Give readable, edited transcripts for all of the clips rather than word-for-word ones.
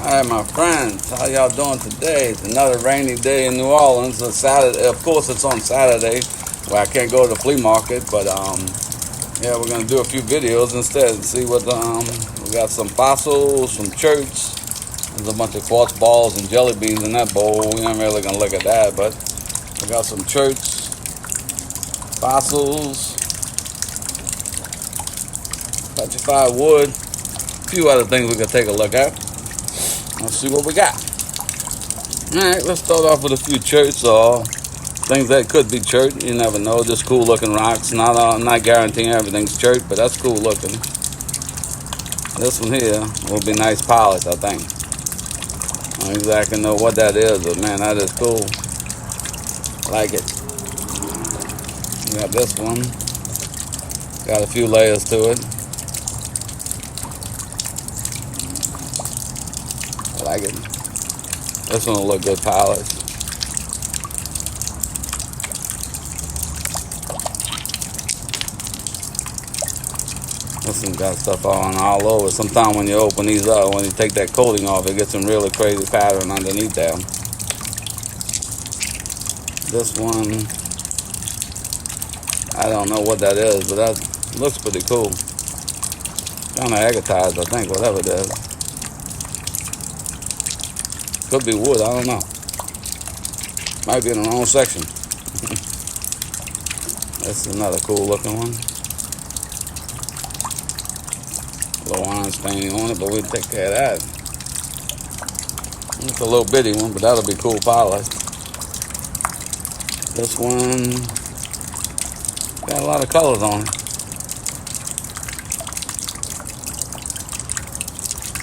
Hi, my friends. How y'all doing today? It's another rainy day in New Orleans. It's Saturday. Of course, it's on Saturday, where I can't go to the flea market. But yeah, we're gonna do a few videos instead and see what we got. Some fossils, some cherts. There's a bunch of quartz balls and jelly beans in that bowl. We ain't really gonna look at that, but we got some cherts, fossils, petrified wood, a few other things we could take a look at. Let's see what we got. Alright, let's start off with a few cherts or things that could be chert. You never know. Just cool looking rocks. Not guaranteeing everything's chert, but that's cool looking. This one here will be nice polish, I think. I don't exactly know what that is, but man, that is cool. Like it. We got this one. Got a few layers to it. I like it. This one will look good polished. This one got stuff on all over. Sometimes when you open these up, when you take that coating off, it gets some really crazy pattern underneath there. This one, I don't know what that is, but that looks pretty cool. Kind of agatized, I think, whatever it is. Could be wood, I don't know. Might be in the wrong section. This is another cool looking one. A little iron staining on it, but we'll take care of that. It's a little bitty one, but that'll be cool polish. This one got a lot of colors on it.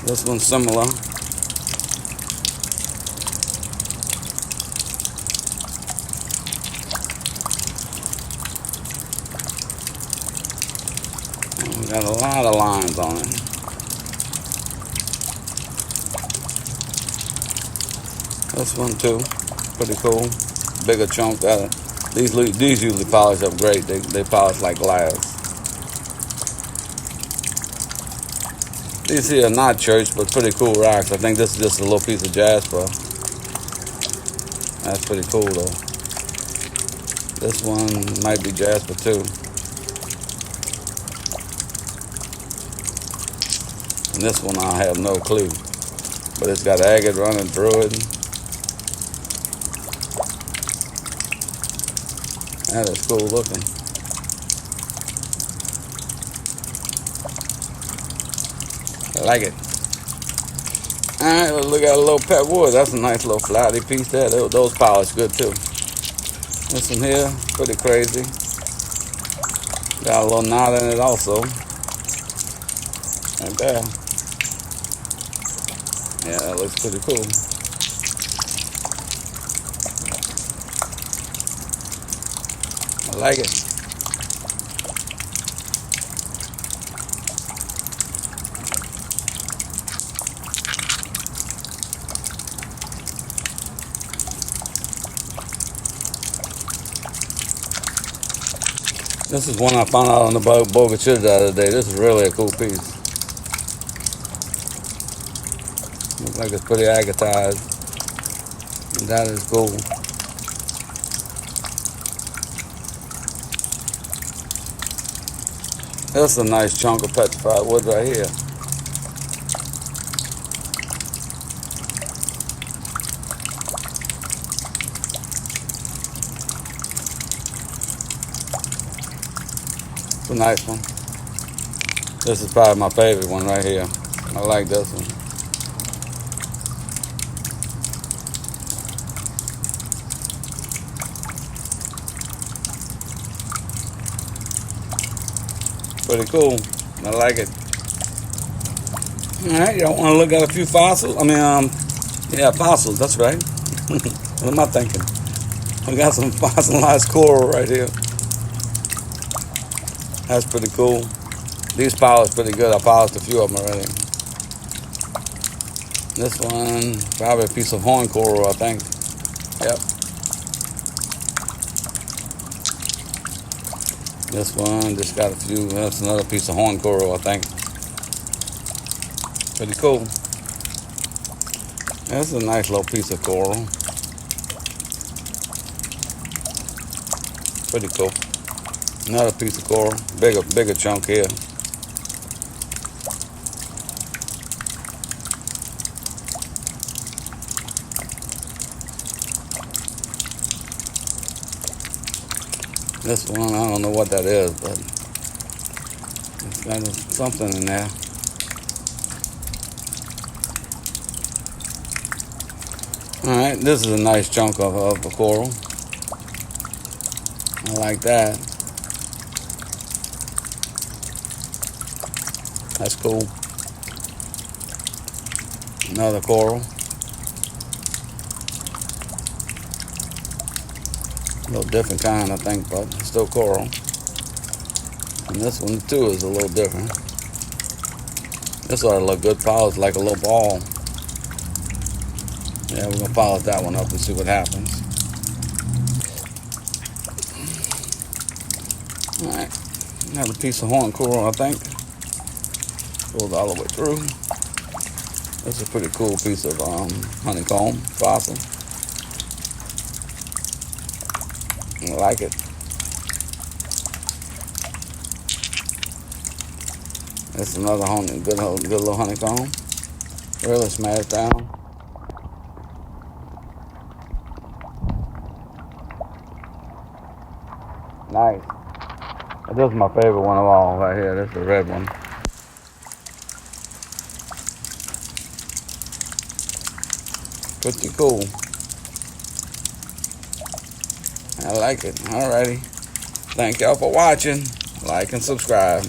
This one's similar. Got a lot of lines on it. This one too, pretty cool. Bigger chunk. These usually polish up great. They polish like glass. These here are not church, but pretty cool rocks. I think this is just a little piece of jasper. That's pretty cool though. This one might be jasper too. And this one I have no clue, but it's got agate running through it. That is cool looking. I like it. Alright, let's look at a little pet wood. That's a nice little flatty piece there. Those polish good too. This one here, pretty crazy. Got a little knot in it also. Right there. Yeah, that looks pretty cool. I like it. This is one I found out on the Boga Cherts the other day. This is really a cool piece. Looks like it's pretty agatized. That is cool. That's a nice chunk of petrified wood right here. It's a nice one. This is probably my favorite one right here. I like this one. Pretty cool. I like it. Alright, y'all want to look at a few fossils? Yeah, fossils, that's right. What am I thinking? We got some fossilized coral right here. That's pretty cool. These polish pretty good. I polished a few of them already. This one, probably a piece of horn coral, I think. Yep. This one just got a few. That's another piece of horn coral, I think. Pretty cool. That's a nice little piece of coral. Pretty cool. Another piece of coral. Bigger chunk here. This one, I don't know what that is, but it's got something in there. Alright, this is a nice chunk of the coral. I like that. That's cool. Another coral. A little different kind, I think, but still coral. And this one too is a little different. This ought to look good, polished like a little ball. Yeah, we're gonna polish that one up and see what happens. Alright, another piece of horn coral, I think. Goes all the way through. That's a pretty cool piece of honeycomb fossil. I like it. That's another good little honeycomb. Really smashed down. Nice. This is my favorite one of all right here. This is the red one. Pretty cool. I like it. Alrighty. Thank y'all for watching. Like and subscribe.